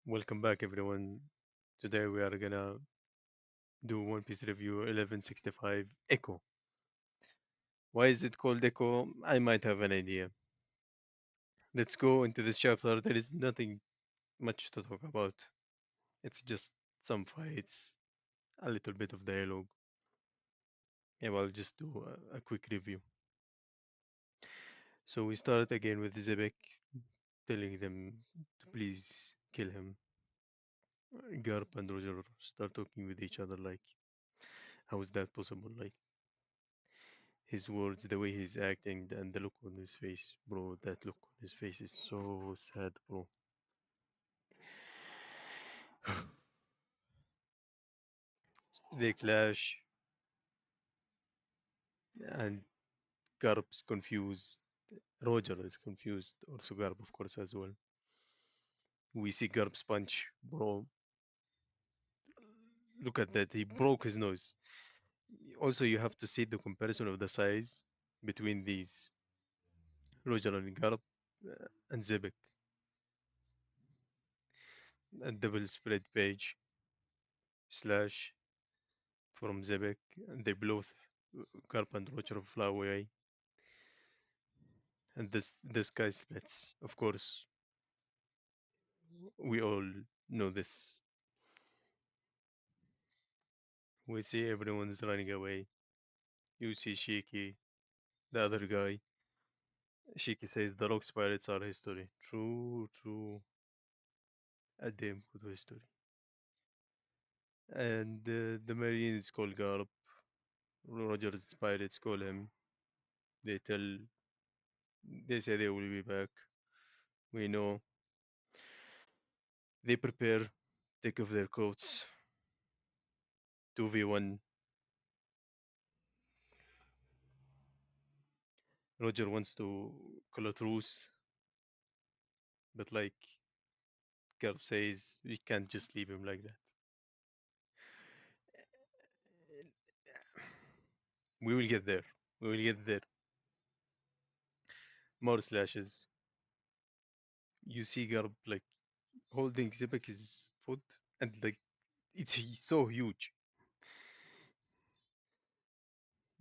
Welcome back, everyone. Today we are gonna do One Piece review 1165 Echo. Why is it called Echo? I might have an idea. Let's go into this chapter. There is nothing much to talk about. It's just some fights, a little bit of dialogue. Yeah, well, I'll just do a quick review. So we start again with Zebek telling them to please kill him. Garp and Roger start talking with each other like, how is that possible? Like, his words, the way he's acting, and the look on his face, bro. That look on his face is so sad, bro. They clash, and Garp's confused. Roger is confused. Also, Garp, of course, as well. We see Garp's punch, bro. Look at that. He broke his nose. Also, you have to see the comparison of the size between these Roger and Garp and Zebek. A double spread page slash from Zebek. And they both, Garp and Roger, fly away. And this guy splits. Of course, we all know this. We see everyone's running away. You see Shiki, the other guy. Shiki says the Rocks pirates are history. True, true. A damn good history. And the Marines call Garp. Roger's pirates call him. They tell. They say they will be back. We know. They prepare. Take off their coats. 2v1. Roger wants to call a truce, but like Garp says, we can't just leave him like that. We will get there. We will get there. More slashes. You see Garb like holding Zebek his foot, and like so huge.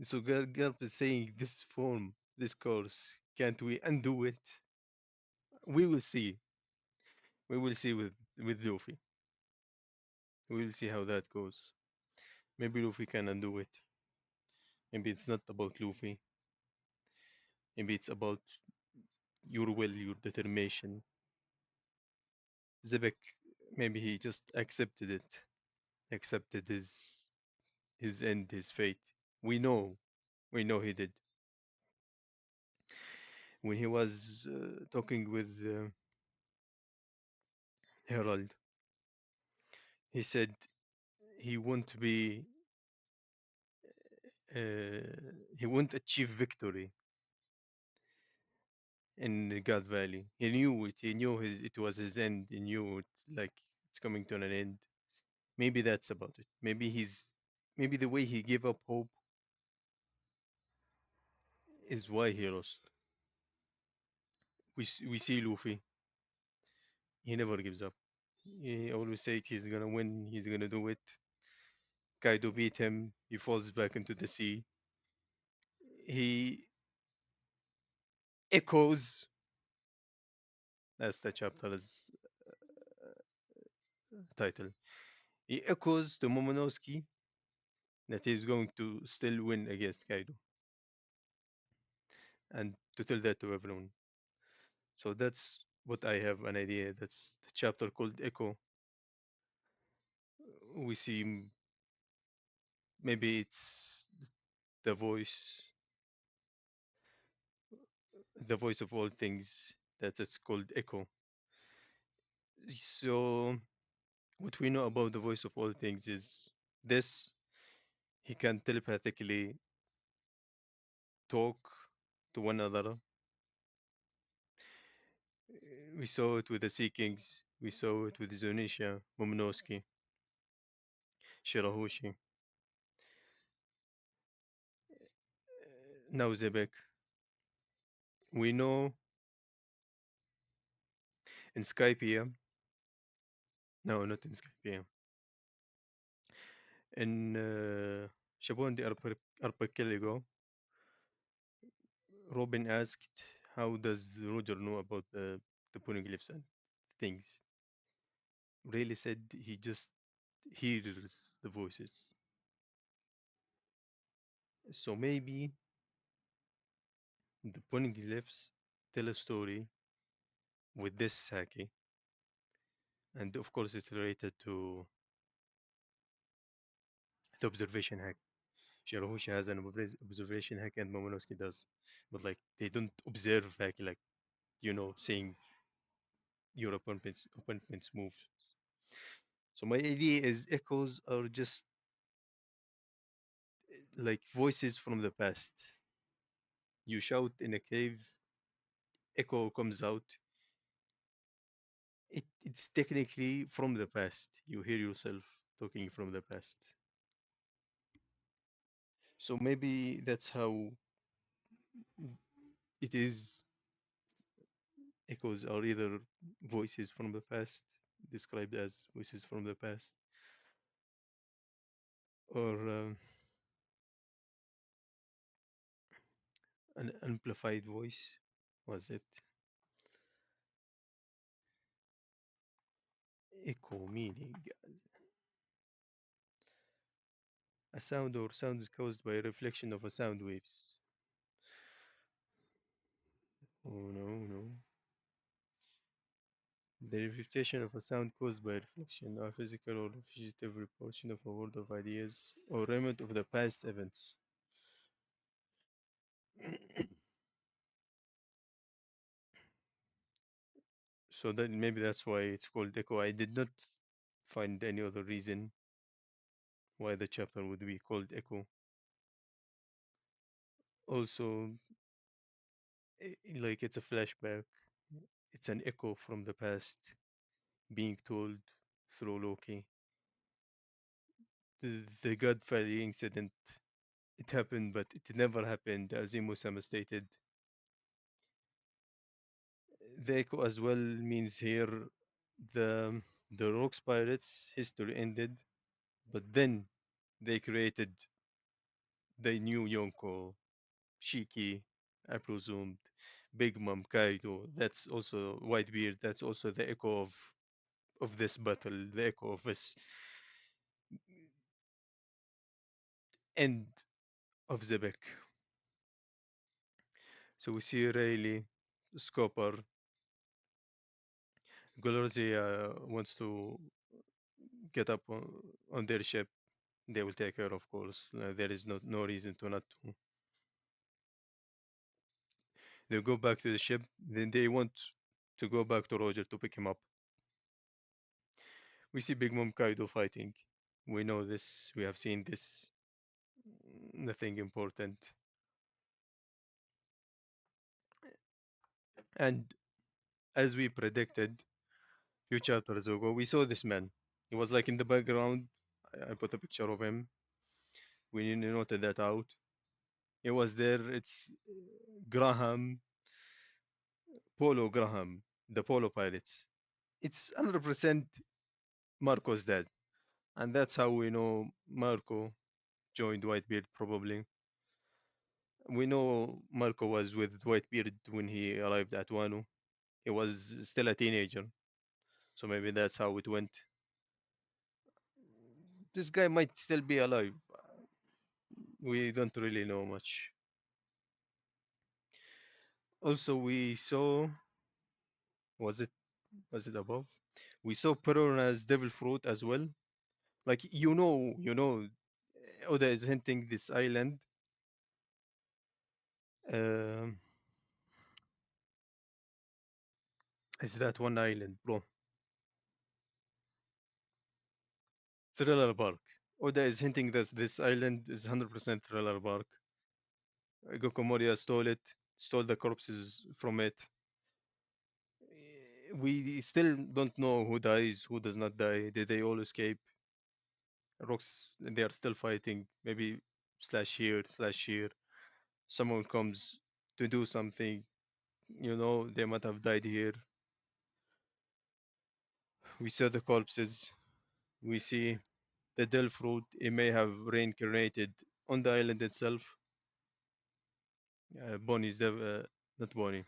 So Garb is saying this form, this course, can't we undo it? We will see. We will see with Luffy. We will see how that goes. Maybe Luffy can undo it. Maybe it's not about Luffy. Maybe it's about your will, your determination. Zebek, maybe he just accepted it, accepted his end, his fate. We know, we know he did. When he was talking with Herald, he said he won't be, he won't achieve victory in God Valley. He knew it. He knew it was his end. He knew it, like it's coming to an end. Maybe that's about it. Maybe the way he gave up hope is why he lost. We see Luffy. He never gives up. He always said he's gonna win. He's gonna do it. Kaido beat him. He falls back into the sea. He echoes. That's the chapter's title. He echoes to Momonosuke that he's going to still win against Kaido, and to tell that to everyone. So that's what I have an idea. That's the chapter called Echo. We see maybe it's the voice, the voice of all things. That it's called Echo. So what we know about the voice of all things is this: he can telepathically talk to one another. We saw it with the Sea Kings. We saw it with Zunisha, Momonosuke, Shirahoshi, now Zebek. We know in Skypiea No, not in Skype. Yeah, in Shabon the Archipelago, Robin asked, "How does Roger know about the poneglyphs and things?" Rayleigh said he just hears the voices. So maybe the poneglyphs tell a story with this Saki, and of course it's related to the observation hack. Shirahoshi has an observation hack and Momonosuke does, but like they don't observe hack like seeing your opponent's moves. So my idea is echoes are just like voices from the past. You shout in a cave, echo comes out. It's technically from the past. You hear yourself talking from the past. So maybe that's how it is. Echoes are either voices from the past, described as voices from the past, or an amplified voice. Was it echo meaning a sound or sounds caused by a reflection of a sound waves? Oh no, no. The reputation of a sound caused by reflection, a physical or fugitive reportion of a world of ideas or remnant of the past events. So that maybe that's why it's called echo. I did not find any other reason why the chapter would be called echo. Also, like it's a flashback. It's an echo from the past being told through Loki. The God Valley incident, it happened, but it never happened, as Imusama stated. The echo as well means here the the Rocks Pirates history ended, but then they created the new Yonko, Shiki, I presumed, Big Mom Kaido. That's also Whitebeard. That's also the echo of this battle, the echo of this end of the book. So we see Rayleigh, Scopper, Golorzi wants to get up on their ship. They will take her, of course. There is no reason to not to. They go back to the ship. Then they want to go back to Roger to pick him up. We see Big Mom Kaido fighting. We know this. We have seen this. Nothing important. And as we predicted, few chapters ago, we saw this man. He was like in the background. I put a picture of him. We noted that out. He was there. It's Graham, Polo Graham, the Polo pilots. It's 100% Marco's dad. And that's how we know Marco joined Whitebeard probably. We know Marco was with Whitebeard when he arrived at Wano. He was still a teenager, so maybe that's how it went. This guy might still be alive. We don't really know much. Also, we saw was it was it above? We saw Perona's devil fruit as well. Like Oda is hinting this island. Um, is that one island, bro? Thriller Bark. Oda is hinting that this island is 100% Thriller Bark. Goku Moria stole the corpses from it. We still don't know who dies, who does not die. Did they all escape? Rocks, they are still fighting. Maybe slash here, slash here. Someone comes to do something. They might have died here. We saw the corpses. We see the Del fruit. It may have reincarnated on the island itself. Bonnie's not Bonnie.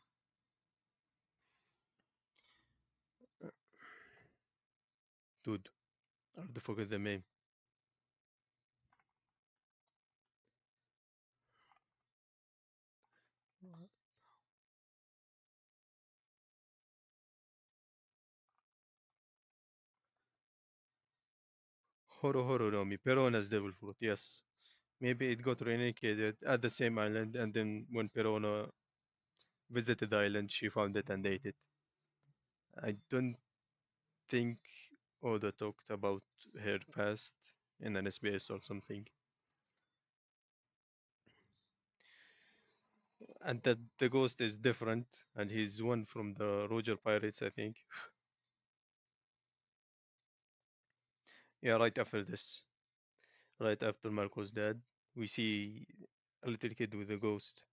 Dude, I have to forget the name. Horo no Mi. Perona's devil fruit. Yes. Maybe it got reincarnated at the same island, and then when Perona visited the island, she found it and ate it. I don't think Oda talked about her past in an SBS or something, and that the ghost is different, and he's one from the Roger Pirates, I think. Yeah, right after this, right after Marco's dead, we see a little kid with a ghost.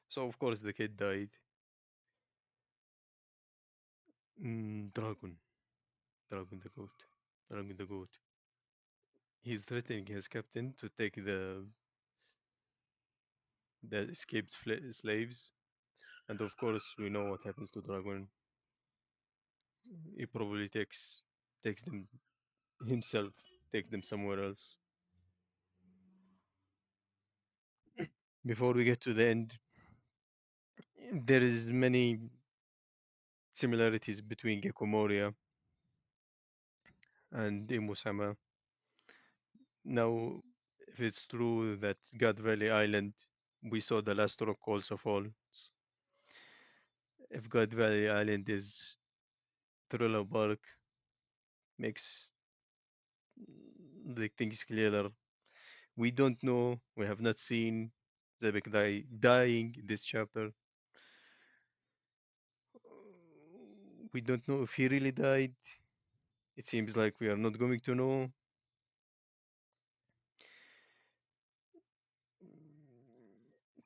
So of course the kid died. Dragon, Dragon the goat, Dragon the goat. He's threatening his captain to take the escaped slaves, and of course we know what happens to Dragon. He probably takes them himself, takes them somewhere else. Before we get to the end, there is many similarities between Gecko Moria and Imusama. Now, if it's true that God Valley Island, we saw the last rock also falls. If God Valley Island is Thriller Bark, makes the things clearer. We don't know. We have not seen Zebek dying in this chapter. We don't know if he really died. It seems like we are not going to know.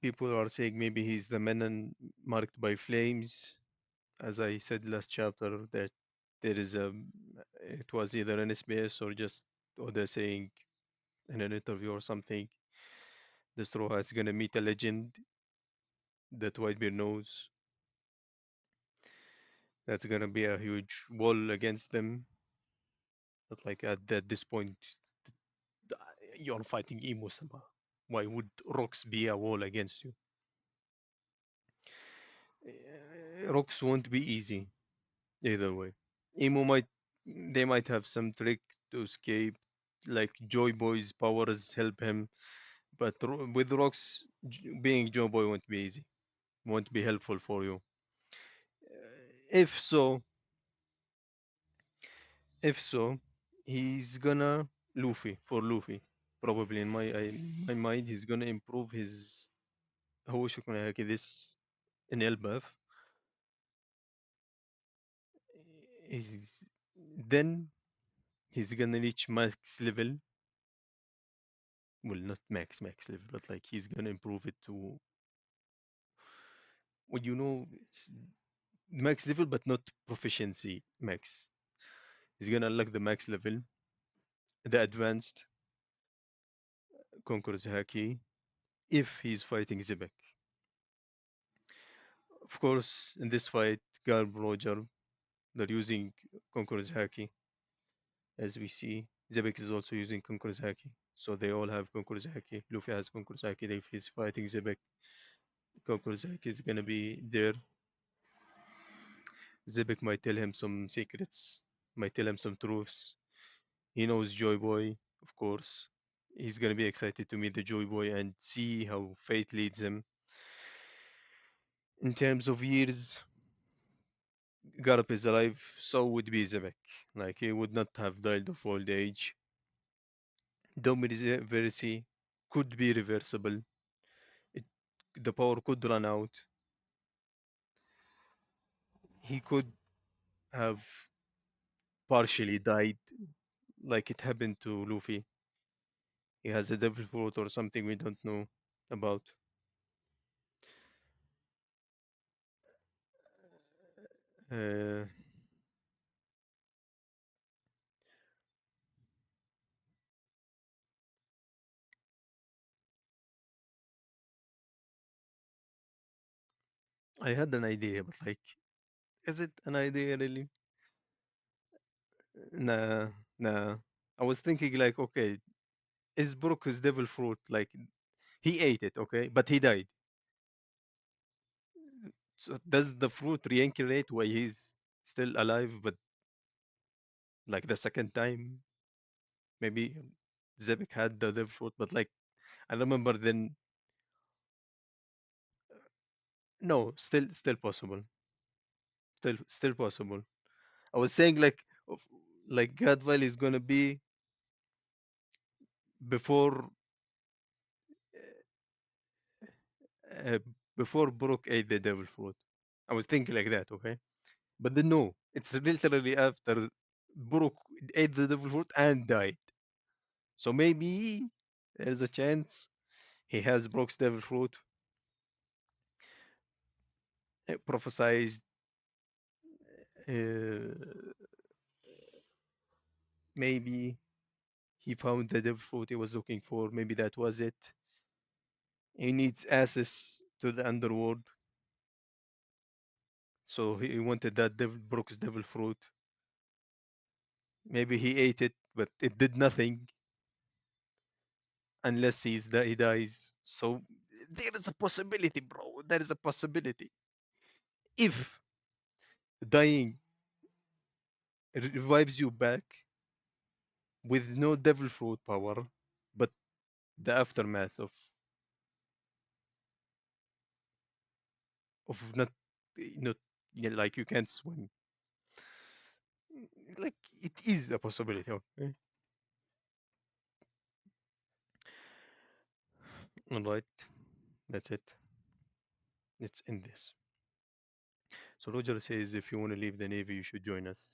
People are saying maybe he's the man marked by flames. As I said last chapter, that there is a, it was either an SBS or just Oda saying in an interview or something, the straw is gonna meet a legend that Whitebeard knows. That's gonna be a huge wall against them. But like at this point, you're fighting Imo-sama. Why would rocks be a wall against you? Rocks won't be easy either way. Emo might they might have some trick to escape, like Joy Boy's powers help him, but with rocks, being Joy Boy won't be easy, won't be helpful for you. If so, if so, he's gonna Luffy probably in my mind he's gonna improve his هو شو يكون هيك this in Elbaf. He's then he's gonna reach max level. Well, not max level, but like he's gonna improve it to, well, it's max level, but not proficiency max. He's gonna unlock the max level, the advanced Conqueror's Haki, if he's fighting Zebek. Of course, in this fight, Garb Roger, they're using Conqueror's Haki, as we see. Zebek is also using Conqueror's Haki. So they all have Conqueror's Haki. Luffy has Conqueror's Haki. If he's fighting Zebek, Conqueror's Haki is gonna be there. Zebek might tell him some secrets, might tell him some truths. He knows Joy Boy, of course. He's gonna be excited to meet the Joy Boy and see how fate leads him. In terms of years, Garp is alive, so would be Zebek. Like he would not have died of old age. Dominacy could be reversible. It, the power could run out. He could have partially died, like it happened to Luffy. He has a devil fruit or something we don't know about. Uh, I had an idea, but like, is it an idea really? Nah, nah. I was thinking like, okay, is Brook his devil fruit? Like, he ate it, okay, but he died. So does the fruit reincarnate while he's still alive? But like the second time, maybe Zebek had the devil fruit, but like I remember then, no, still possible, still possible. I was saying like, like Gadwell is gonna be before uh, before Brook ate the devil fruit. I was thinking like that, okay? But then no, it's literally after Brook ate the devil fruit and died. So maybe there's a chance he has Brook's devil fruit, prophesized. Uh, maybe he found the devil fruit he was looking for. Maybe that was it. He needs access to the underworld, so he wanted that Brook's devil fruit. Maybe he ate it, but it did nothing unless he dies. So there is a possibility, bro. There is a possibility. If dying revives you back with no devil fruit power, but the aftermath of not yeah, like you can't swim. Like it is a possibility. Okay. All right. That's it. Let's end this. So Roger says, if you want to leave the Navy, you should join us.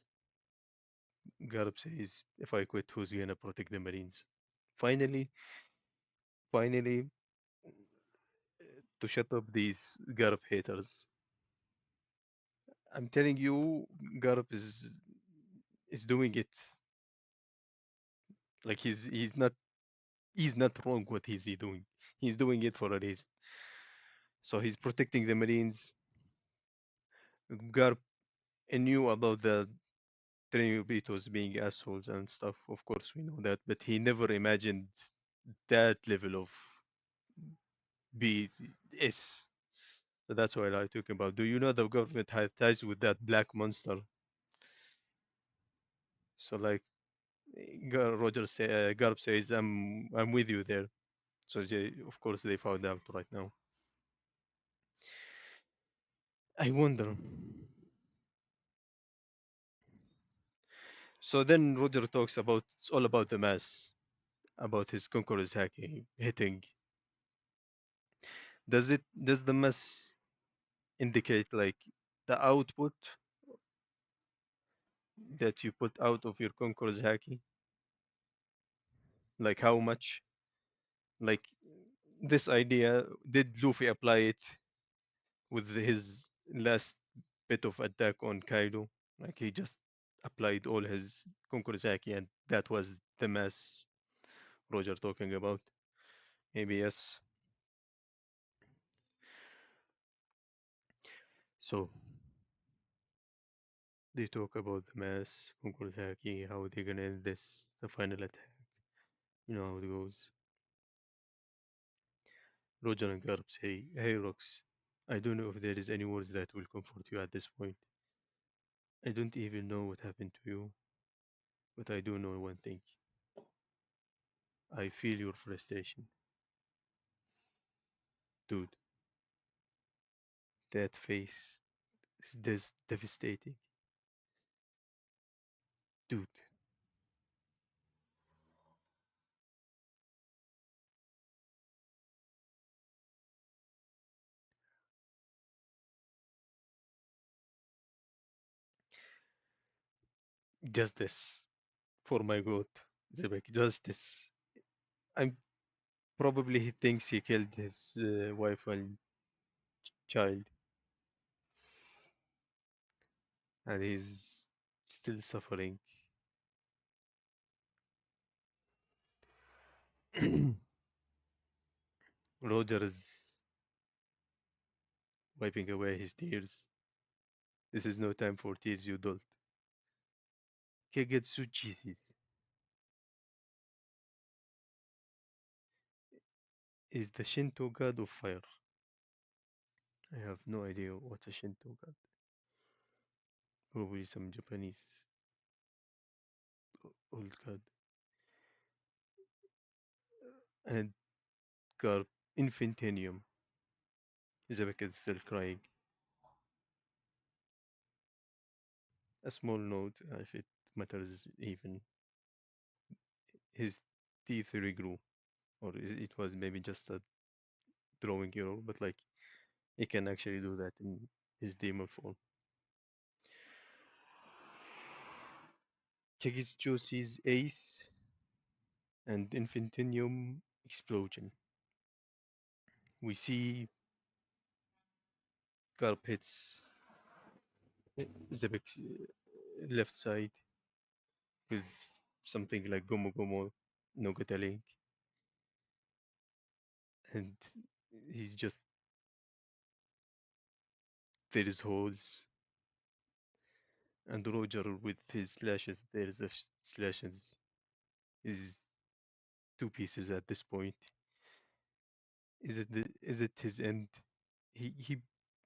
Garb says, if I quit, who's gonna protect the Marines? Finally, finally, to shut up these Garb haters. I'm telling you, Garb is doing it. Like he's not wrong what he doing. He's doing it for a reason. So he's protecting the Marines. Garb knew about the Trinobitos being assholes and stuff. Of course, we know that, but he never imagined that level of BS. So that's what I talking about. Do you know the government had ties with that black monster? So like Garb says, I'm with you there. So of course they found out right now. I wonder. So then Roger talks about it's all about the mass, about his conquerors hacking, hitting. Does the mass indicate like the output that you put out of your conquerors hacking? Like how much? Like this idea, did Luffy apply it with his last bit of attack on Kaido? Like he just applied all his conquerors hacking and that was the mass Roger talking about? Maybe yes. So they talk about the mass, Konkurosaki, how they're gonna end this, the final attack. You know how it goes. Roger and Garb say, hey Rox, I don't know if there is any words that will comfort you at this point. I don't even know what happened to you, but I do know one thing. I feel your frustration. Dude, that face is devastating. Dude, justice for my goat. Zebek, justice. I'm probably he thinks he killed his wife and child, and he's still suffering. Roger is wiping away his tears. This is no time for tears, you dolt. Kagetsu Jesus is the Shinto god of fire. I have no idea what's a Shinto god. Probably some Japanese old god. And carp infinitum. Zabek is still crying. A small note, if it matters even. His teeth regrew, or it was maybe just a drawing error, but like he can actually do that in his demon form. Kagitsu sees Ace and Infinitum explosion. We see Carp hits Zebek's left side with something like Gomu Gomu no Link, and he's just there is holes, and Roger with his slashes there's a slashes is two pieces at this point. Is it his end? He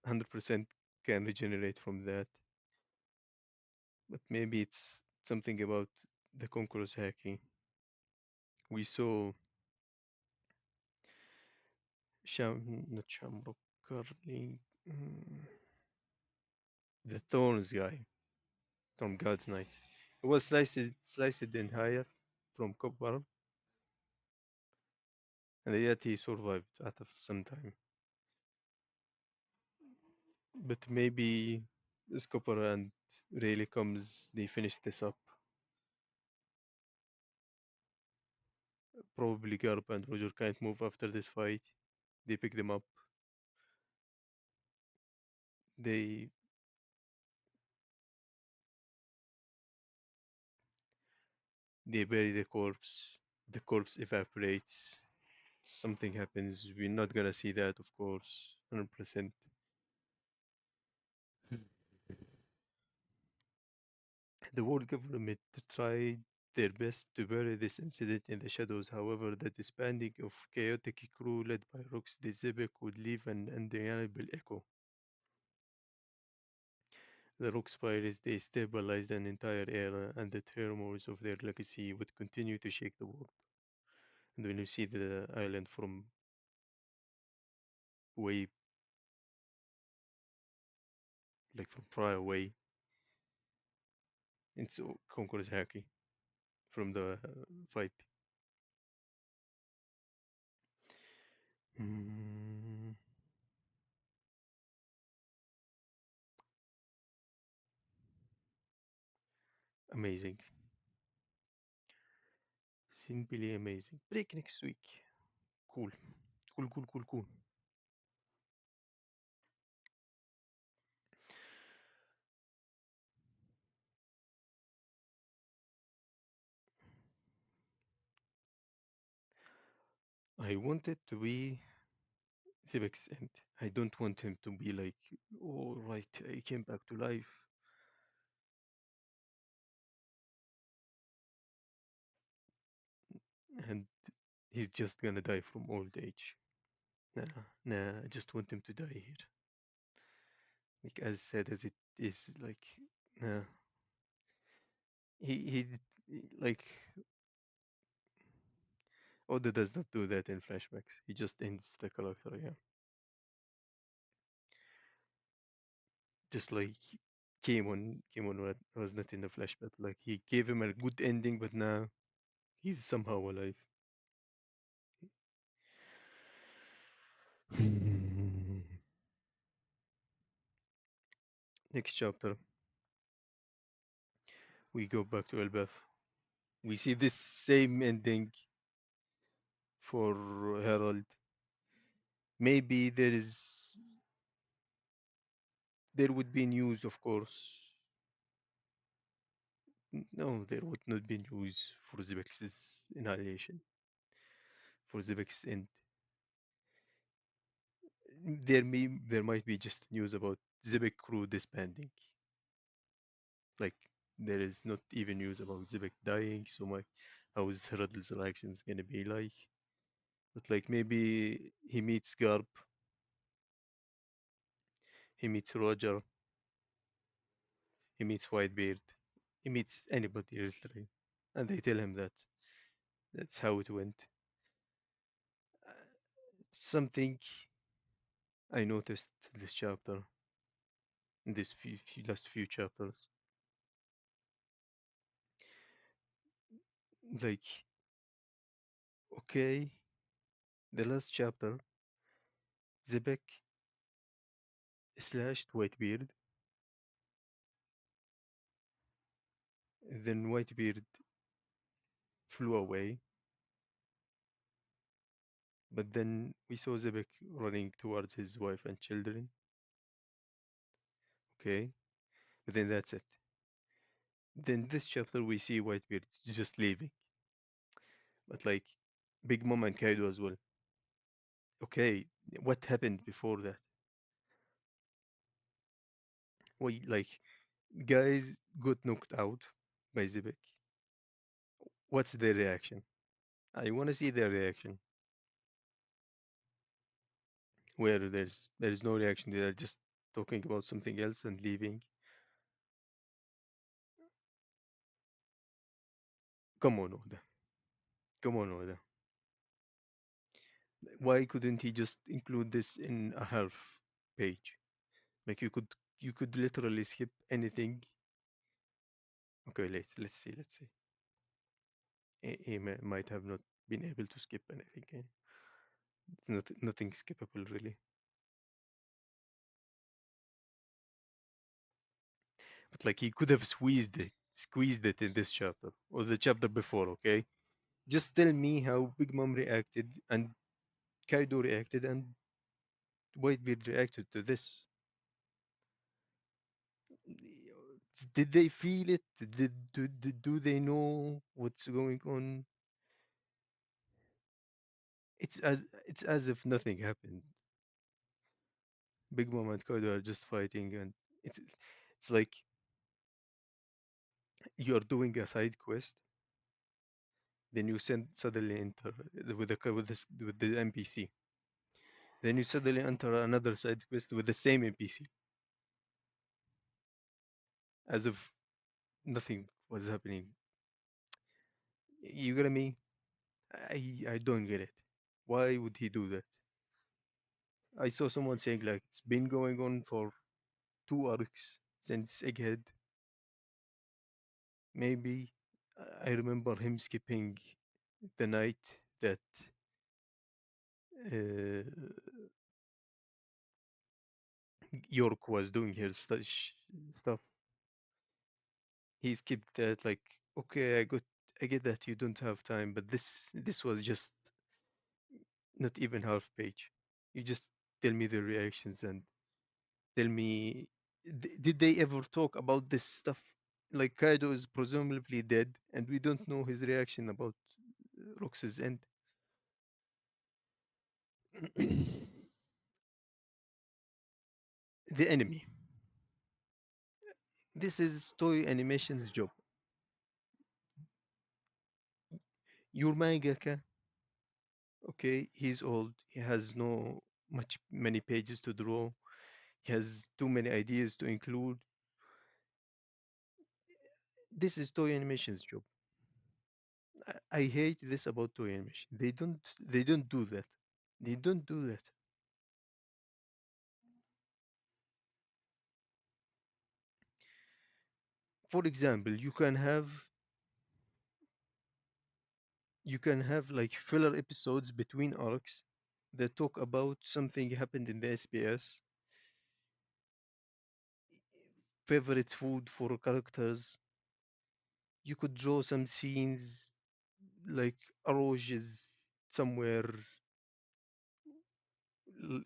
100% can regenerate from that, but maybe it's something about the Conqueror's hacking. We saw not Shamrock, Curling, the Thorns guy from God's Knight. It was sliced in higher from Copper, and yet he survived after some time. But maybe this Copper and really comes, they finish this up. Probably Garp and Roger can't move after this fight. They pick them up. They they bury the corpse. The corpse evaporates. Something happens. We're not gonna see that, of course, 100%. The world government tried their best to bury this incident in the shadows. However, the disbanding of chaotic crew led by Rox de Zebek would leave an undeniable echo. The Rox pirates destabilized an entire era, and the tremors of their legacy would continue to shake the world. And when you see the island from way, like from far away, it's Conqueror's Haki from the fight. Mm, amazing. Simply amazing. Break next week. Cool. Cool, cool, cool, cool. I want it to be Zibek's end. I don't want him to be like, oh, right, I came back to life. And he's just gonna die from old age. Nah, nah, I just want him to die here. Like, as sad as it is, like, nah. Like, Oda does not do that in flashbacks. He just ends the character, yeah. Just like Kimon was not in the flashback. Like, he gave him a good ending, but now he's somehow alive. Next chapter, we go back to Elbaf. We see this same ending for Harold. Maybe there would be news, of course. No, there would not be news for Zebex's annihilation, for Zebex's end. there might be just news about Zibek crew disbanding. Like there is not even news about Zibek dying. So my how is Hurdle's reactions gonna be like? But like maybe he meets Garb, he meets Roger, he meets Whitebeard, he meets anybody literally, and they tell him that that's how it went. Uh, Something I noticed this chapter, in this last few chapters, like okay, the last chapter, Zebek slashed Whitebeard, then Whitebeard flew away, but then we saw Zebek running towards his wife and children. Okay, but then that's it. Then this chapter we see Whitebeard just leaving, but like Big Mom and Kaido as well. Okay, what happened before that? We like guys got knocked out by Zebek. What's their reaction? I want to see their reaction. Where there is no reaction, they are just talking about something else and leaving. Come on, Oda. Come on, Oda. Why couldn't he just include this in a half page? Like you could literally skip anything. Okay, let's see. He might have not been able to skip anything. It's not nothing skippable really. But like he could have squeezed it in this chapter or the chapter before. Okay, just tell me how Big Mom reacted and Kaido reacted and Whitebeard reacted to this. Did they feel it? Do they know what's going on? It's as if nothing happened. Big Mom and Kaido are just fighting, and it's like you're doing a side quest, then you suddenly enter with the NPC. Then you suddenly enter another side quest with the same NPC, as if nothing was happening. You get me? I don't get it. Why would he do that? I saw someone saying like it's been going on for 2 arcs since Egghead. Maybe I remember him skipping the night that uh, York was doing his stuff. He skipped that like, okay, I get that you don't have time, but this was just not even half page. You just tell me the reactions and tell me, did they ever talk about this stuff? Like Kaido is presumably dead, and we don't know his reaction about Rox's end. The enemy. This is Toy Animation's job. Your mangaka, okay, he's old. He has no many pages to draw. He has too many ideas to include. This is Toy Animation's job. I hate this about Toy Animation. They don't do that. They don't do that. For example, you can have like filler episodes between arcs that talk about something happened in the SPS, favorite food for characters. You could draw some scenes like Aroge is somewhere l-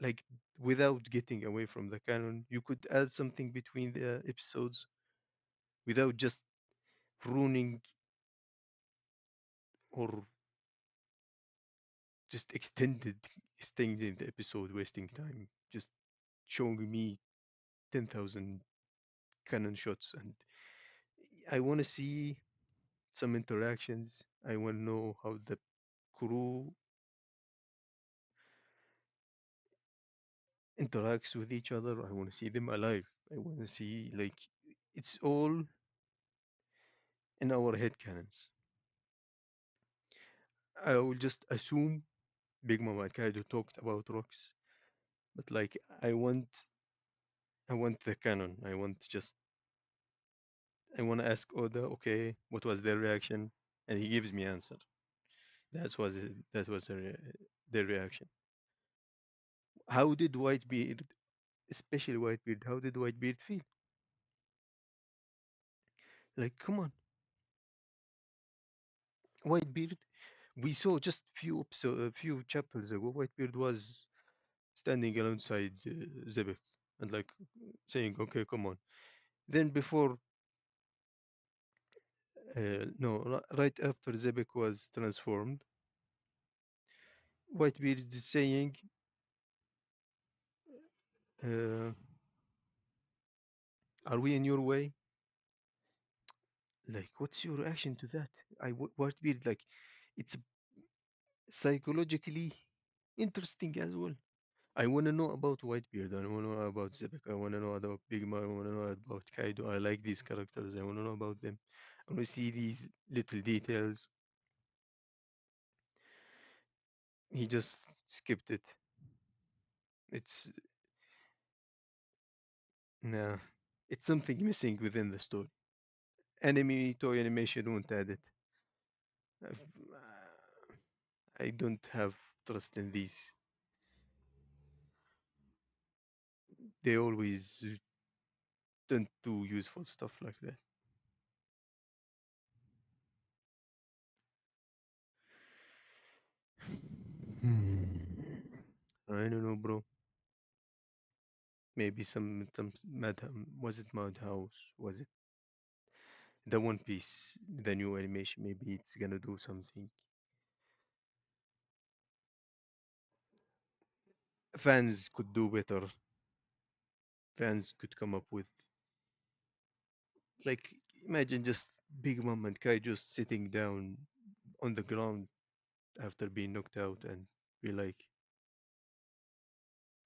like without getting away from the canon. You could add something between the episodes without just ruining or just extended. staying in the episode, wasting time, just showing me 10,000 cannon shots. And I want to see some interactions. I want to know how the crew interacts with each other. I want to see them alive. I want to see, like, it's all in our head cannons. I will just assume Big Mama and Kaido talked about rocks, but like, I want the canon. I want to ask Oda, okay, what was their reaction, and he gives me answer. That was their reaction. How did Whitebeard, especially Whitebeard, how did Whitebeard feel? Like, come on, Whitebeard. We saw just a few chapters ago. Whitebeard was standing alongside Zebek and like saying, "Okay, come on." Then before, no, right after Zebek was transformed, Whitebeard is saying, uh, "Are we in your way?" Like, what's your reaction to that? Whitebeard, like, it's psychologically interesting as well. I want to know about Whitebeard. I want to know about Zebek. I want to know about Big Mom. I want to know about Kaido. I like these characters. I want to know about them. I want to see these little details. He just skipped it. It's nah. It's something missing within the story. Anime toy animation won't add it. I don't have trust in these. They always don't do useful stuff like that. Hmm. I don't know, bro. Maybe some was it Madhouse? Was it the One Piece, the new animation? Maybe it's gonna do something. Fans could do better. Fans could come up with, like, imagine just Big Mom and Kai just sitting down on the ground after being knocked out and be like,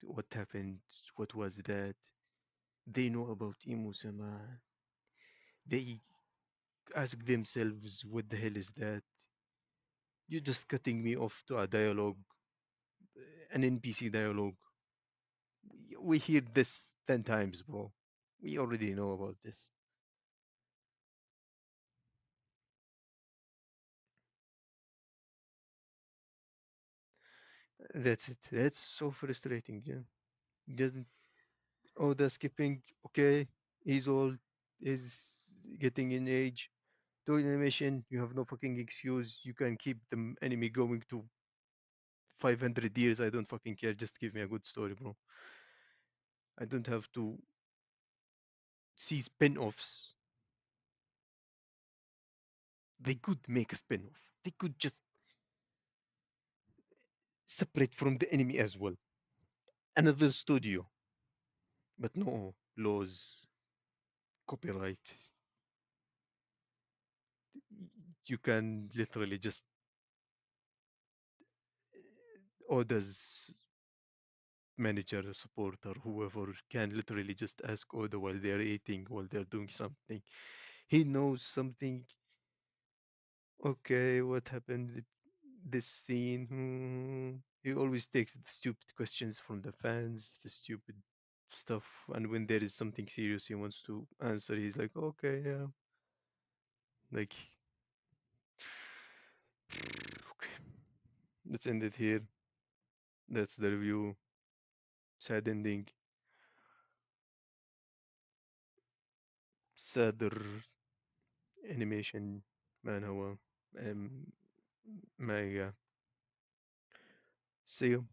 what happened? What was that? They know about Imu-sama. They ask themselves, what the hell is that? You're just cutting me off to a dialogue, an NPC dialogue. We hear this 10 times, bro. We already know about this. That's it. That's so frustrating, yeah. Just, oh, the skipping, okay, he's old, he's getting in age. To animation, you have no fucking excuse. You can keep the anime going to 500 years. I don't fucking care. Just give me a good story, bro. I don't have to see spin-offs. They could make a spin-off. They could just separate from the enemy as well. Another studio, but no laws, copyright. You can literally just Oda's manager, support, or whoever can literally just ask Oda while they're eating, while they're doing something. He knows something. Okay, what happened? This scene. He always takes the stupid questions from the fans, the stupid stuff, and when there is something serious he wants to answer, he's like, okay, yeah. Like, okay, let's end it here. That's the review. Sad ending. Sadder animation, manhwa, um, manga. See you.